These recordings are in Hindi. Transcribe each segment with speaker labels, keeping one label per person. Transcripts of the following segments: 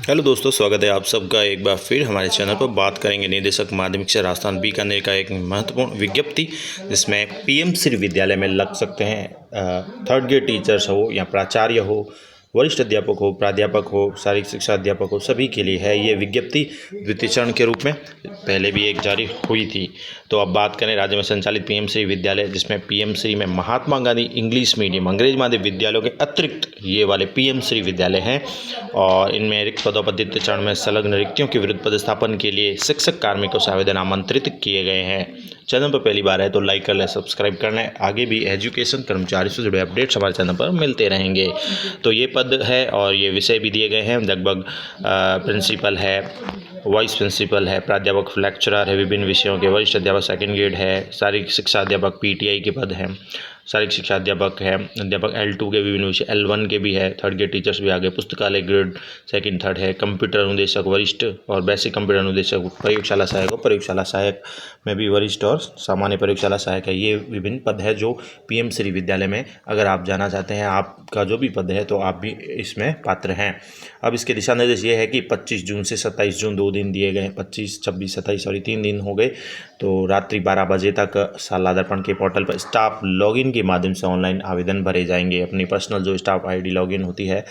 Speaker 1: हेलो दोस्तों, स्वागत है आप सबका एक बार फिर हमारे चैनल पर। बात करेंगे निदेशक माध्यमिक शिक्षा राजस्थान बीकानेर का एक महत्वपूर्ण विज्ञप्ति, जिसमें पीएम श्री विद्यालय में लग सकते हैं थर्ड ग्रेड टीचर्स हो या प्राचार्य हो, वरिष्ठ अध्यापक हो, प्राध्यापक हो, शारीरिक शिक्षा अध्यापक हो, सभी के लिए है ये विज्ञप्ति द्वितीय चरण के रूप में। पहले भी एक जारी हुई थी। तो अब बात करें राज्य में संचालित पीएम श्री विद्यालय, जिसमें पीएम श्री में महात्मा गांधी इंग्लिश मीडियम अंग्रेज माध्यम विद्यालयों के अतिरिक्त ये वाले पीएम श्री विद्यालय हैं। और इनमें रिक्त पदों पर द्वितीय चरण में संलग्न रिक्तियों के विरुद्ध पदस्थापन के लिए शिक्षक कार्मिकों से आवेदन आमंत्रित किए गए हैं। चैनल पर पहली बार है तो लाइक कर लें, सब्सक्राइब कर लें। आगे भी एजुकेशन कर्मचारी से जुड़े अपडेट्स हमारे चैनल पर मिलते रहेंगे। तो ये पद है और ये विषय भी दिए गए हैं। लगभग प्रिंसिपल है, वाइस प्रिंसिपल है, प्राध्यापक लेक्चरर है विभिन्न विषयों के, वरिष्ठ अध्यापक सेकंड ग्रेड है, शारीरिक शिक्षा अध्यापक पीटीआई के पद हैं, शारीरिक शिक्षा अध्यापक है, अध्यापक L2 के विभिन्न विषय, L1 के भी है, थर्ड ग्रेड टीचर्स भी आगे, पुस्तकालय ग्रेड सेकंड थर्ड है, कंप्यूटर अनुदेशक वरिष्ठ और बेसिक कंप्यूटर अनुदेशक, प्रयोगशाला सहायक और प्रयोगशाला सहायक में भी वरिष्ठ और सामान्य प्रयोगशाला सहायक है। ये विभिन्न पद है जो पीएम श्री विद्यालय में अगर आप जाना चाहते हैं, आपका जो भी पद है तो आप भी इसमें पात्र हैं। अब इसके दिशा निर्देश ये है कि 25 जून से 27 जून 2 दिन दिए गए हैं, 25, 26, 27 सॉरी 3 दिन हो गए। तो रात्रि 12 बजे तक शाला दर्पण के पोर्टल पर स्टाफ लॉगिन के माध्यम से ऑनलाइन आवेदन भरे जाएंगे। अपनी पर्सनल जो स्टाफ आईडी लॉगिन होती है,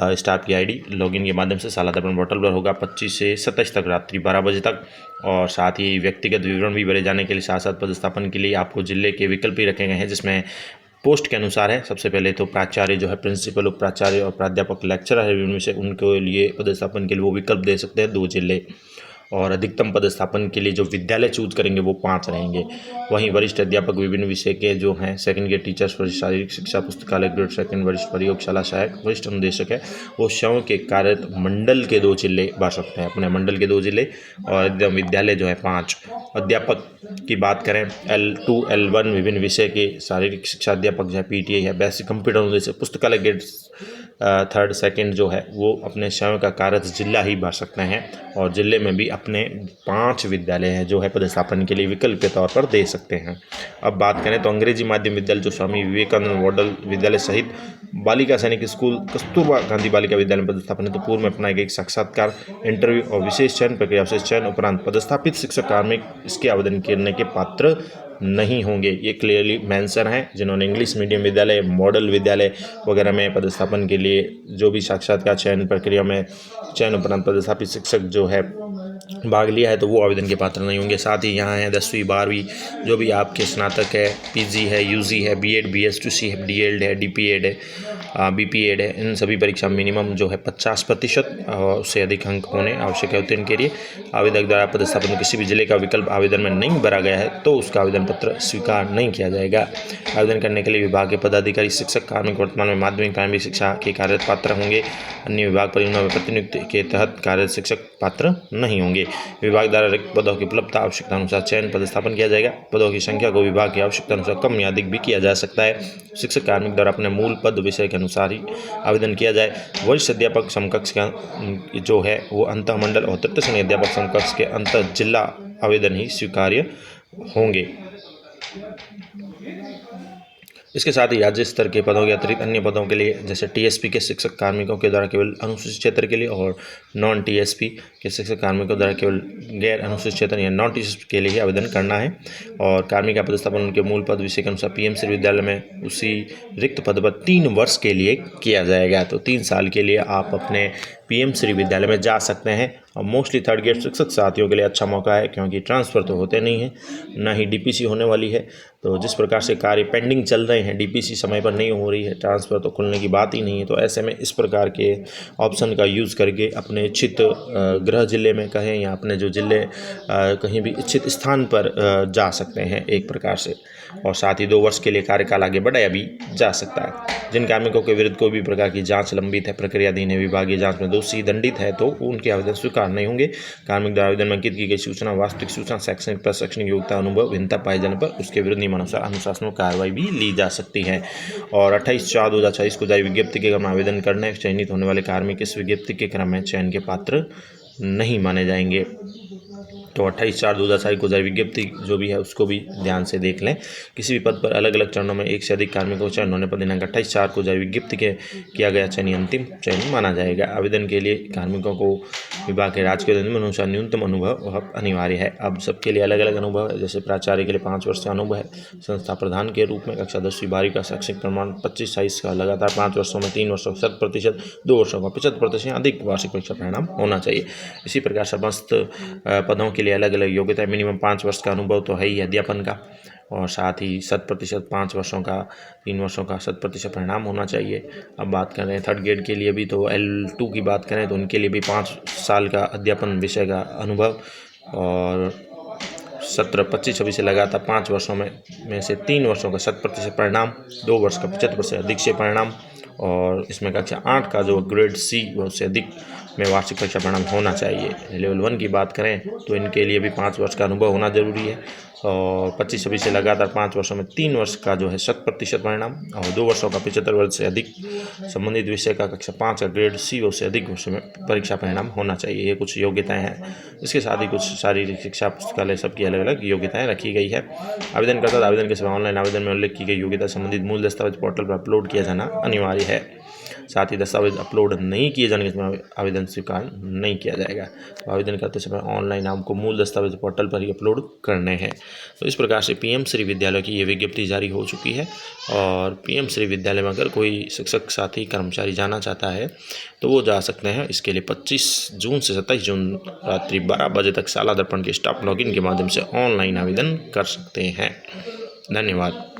Speaker 1: स्टाफ की आईडी लॉगिन के माध्यम से शाला दर्पण पोर्टल पर होगा 25 से 27 तक रात्रि 12 बजे तक। और साथ ही व्यक्तिगत विवरण भी भरे जाने के लिए साथ साथ पदस्थापन के लिए आपको जिले के विकल्प भी रखे गए हैं, जिसमें पोस्ट के अनुसार है। सबसे पहले तो प्राचार्य जो है, प्रिंसिपल, उप प्राचार्य और प्राध्यापक लेक्चरर है, उनमें से उनके लिए पदस्थापन के लिए वो विकल्प दे सकते हैं 2 जिले। और अधिकतम पदस्थापन के लिए जो विद्यालय चूज करेंगे वो 5 रहेंगे। वहीं वरिष्ठ अध्यापक विभिन्न विषय के जो हैं, सेकंड ग्रेड टीचर्स, वरिष्ठ शारीरिक शिक्षा, पुस्तकालय ग्रेड सेकंड, वरिष्ठ प्रयोगशाला सहायक, वरिष्ठ अनुदेशक है, वो स्वयं के कार्य मंडल के 2 जिले भर सकते हैं, अपने मंडल के 2 जिले। और एकदम विद्यालय जो है 5। अध्यापक की बात करें, L2 L1 विभिन्न विषय के शारीरिक शिक्षा अध्यापक जो है पीटीआई है, बेसिक कंप्यूटर अनुदेशक, पुस्तकालय ग्रेड थर्ड सेकंड जो है वो अपने स्वयं का कार्यरत जिला ही भर सकते हैं। और जिले में भी अपने 5 विद्यालय हैं जो है पदस्थापन के लिए विकल्प के तौर पर दे सकते हैं। अब बात करें तो अंग्रेजी माध्यम विद्यालय जो स्वामी विवेकानंद मॉडल विद्यालय सहित बालिका सैनिक स्कूल, कस्तूरबा गांधी बालिका विद्यालय में पदस्थापन है तो पूर्व में अपनाए गए साक्षात्कार, इंटरव्यू और विशेष चयन प्रक्रिया से चयन उपरांत पदस्थापित शिक्षक कार्मिक इसके आवेदन करने के पात्र नहीं होंगे। ये क्लियरली मेंशन है। जिन्होंने इंग्लिश मीडियम विद्यालय, मॉडल विद्यालय वगैरह में पदस्थापन के लिए जो भी साक्षात्कार चयन प्रक्रिया में चयन उपरांत पदस्थापित शिक्षक जो है भाग लिया है तो वो आवेदन के पात्र नहीं होंगे। साथ ही यहाँ है 10वीं 12वीं जो भी आपके स्नातक है, पीजी है, यूजी है, बीएड, BS2C है, डीएड है, डीपीएड है, बीपीएड है, इन सभी परीक्षा मिनिमम जो है 50% उससे अधिक अंक होने आवश्यक है उत्तीर्ण के लिए। आवेदक द्वारा पदस्थापन किसी भी जिले का विकल्प आवेदन में नहीं भरा गया है तो उसका आवेदन पत्र स्वीकार नहीं किया जाएगा। आवेदन करने के लिए विभाग के पदाधिकारी शिक्षक कार्मिक वर्तमान में माध्यमिक प्राइमरी शिक्षा के कार्यरत पात्र होंगे। अन्य विभाग परियोजना में प्रतिनियुक्ति के तहत कार्यरत शिक्षक पात्र नहीं होंगे। विभाग द्वारा रिक्त पदों की उपलब्धता आवश्यकता अनुसार चयन पदस्थापन किया जाएगा। पदों की संख्या को विभाग की आवश्यकता अनुसार कम या अधिक भी किया जा सकता है। शिक्षक कार्मिक द्वारा अपने मूल पद विषय के अनुसार ही आवेदन किया जाए। वरिष्ठ अध्यापक समकक्ष का जो है वो अंतः मंडल और तृतीय श्रेणी अध्यापक समकक्ष के अंतः जिला आवेदन ही स्वीकार्य होंगे। इसके साथ ही राज्य स्तर के पदों के अतिरिक्त अन्य पदों के लिए जैसे टीएसपी के शिक्षक कार्मिकों के द्वारा केवल अनुसूचित क्षेत्र के लिए और नॉन टीएसपी के शिक्षक कार्मिकों द्वारा केवल गैर अनुसूचित क्षेत्र या नॉन टीएसपी के लिए आवेदन करना है। और कार्मिक का पदस्थापन उनके मूल पद विषय के अनुसार पीएम श्री विद्यालय में उसी रिक्त पद पर 3 वर्ष के लिए किया जाएगा। तो 3 साल के लिए आप अपने पीएम श्री विद्यालय में जा सकते हैं। और मोस्टली थर्ड ग्रेड शिक्षक साथियों के लिए अच्छा मौका है, क्योंकि ट्रांसफ़र तो होते नहीं हैं, ना ही डीपीसी होने वाली है। तो जिस प्रकार से कार्य पेंडिंग चल रहे हैं, डीपीसी समय पर नहीं हो रही है, ट्रांसफ़र तो खुलने की बात ही नहीं है। तो ऐसे में इस प्रकार के ऑप्शन का यूज़ करके अपने इच्छित गृह जिले में कहें या अपने जो जिले कहीं भी इच्छित स्थान पर जा सकते हैं एक प्रकार से। और साथ ही 2 वर्ष के लिए कार्यकाल आगे बढ़ाया भी जा सकता है। जिन कार्मिकों के विरुद्ध कोई भी प्रकार की जांच लंबित है, प्रक्रियाधीन है, विभागीय जांच में दोषी दंडित है तो उनके आवेदन स्वीकार नहीं होंगे। कार्मिक द्वारा आवेदन में अंकित की गई सूचना, वास्तविक सूचना, शैक्षणिक प्रशैक्षणिक योग्यता, अनुभव, भिन्नता पाए जाने पर उसके विरुद्ध नियमानुसार अनुशासनात्मक कार्रवाई भी ली जा सकती है। और 28/4/2026 को जारी विज्ञप्ति के क्रम में आवेदन करने चयनित होने वाले कार्मिक इस विज्ञप्ति के क्रम में चयन के पात्र नहीं माने जाएंगे। तो 28/4/2027 को जारी विज्ञप्ति जो भी है उसको भी ध्यान से देख लें। किसी भी पद पर अलग अलग चरणों में एक से अधिक कार्मिकों को चयन होने पर दिनांक 28/4 को जारी विज्ञप्ति के किया गया चयन अंतिम चयन माना जाएगा। आवेदन के लिए कार्मिकों को विभाग के राजकीय अधिनियम अनुसार न्यूनतम अनुभव अनिवार्य है। अब सबके लिए अलग अलग अनुभव है। जैसे प्राचार्य के लिए 5 वर्ष का अनुभव है। संस्था प्रधान के रूप में कक्षा 10वीं 12वीं का शैक्षिक प्रमाण 25 साइज का लगातार 5 वर्षों में 3 वर्षों 100%, 2 वर्षों का 75% अधिक वार्षिक परीक्षा परिणाम होना चाहिए। इसी प्रकार समस्त पदों के लिए अलग अलग योग्यता, मिनिमम 5 वर्ष का अनुभव तो है ही अध्यापन का, और साथ ही 100% 5 वर्षों का 3 वर्षों का 100% परिणाम होना चाहिए। अब बात करें थर्ड ग्रेड के लिए भी, तो L2 की बात करें तो उनके लिए भी 5 साल का अध्यापन विषय का अनुभव और 17, 25, 26 से लगातार 5 वर्षों में से 3 वर्षों का 100% परिणाम, 2 वर्ष का 75% अधिक से परिणाम, और इसमें कक्षा 8 का जो ग्रेड C वो उससे अधिक में वार्षिक परीक्षा परिणाम होना चाहिए। लेवल 1 की बात करें तो इनके लिए भी 5 वर्ष का अनुभव होना जरूरी है, और 25-26 से लगातार 5 वर्षों में 3 वर्ष का जो है 100% परिणाम, और 2 वर्षों का 75 वर्ष से अधिक संबंधित विषय का कक्षा 5 का ग्रेड C उससे अधिक वर्ष में परीक्षा परिणाम होना चाहिए। ये कुछ योग्यताएं हैं। इसके साथ ही कुछ शारीरिक शिक्षा, पुस्तकालय सबकी अलग अलग योग्यताएं रखी गई है। आवेदनकर्ता आवेदन के समय ऑनलाइन आवेदन में उल्लेख की गई योग्यता संबंधित मूल दस्तावेज पोर्टल पर अपलोड किया जाना अनिवार्य है। साथ ही दस्तावेज अपलोड नहीं किए जाने के समय आवेदन स्वीकार नहीं किया जाएगा। तो आवेदन करते समय ऑनलाइन आपको मूल दस्तावेज पोर्टल पर ही अपलोड करने हैं। तो इस प्रकार से PM श्री विद्यालय की ये विज्ञप्ति जारी हो चुकी है, और PM श्री विद्यालय में अगर कोई शिक्षक साथी कर्मचारी जाना चाहता है तो वो जा सकते हैं। इसके लिए 25 जून से 27 जून रात्रि 12 बजे तक शाला दर्पण के स्टाफ लॉगिन के माध्यम से ऑनलाइन आवेदन कर सकते हैं। धन्यवाद।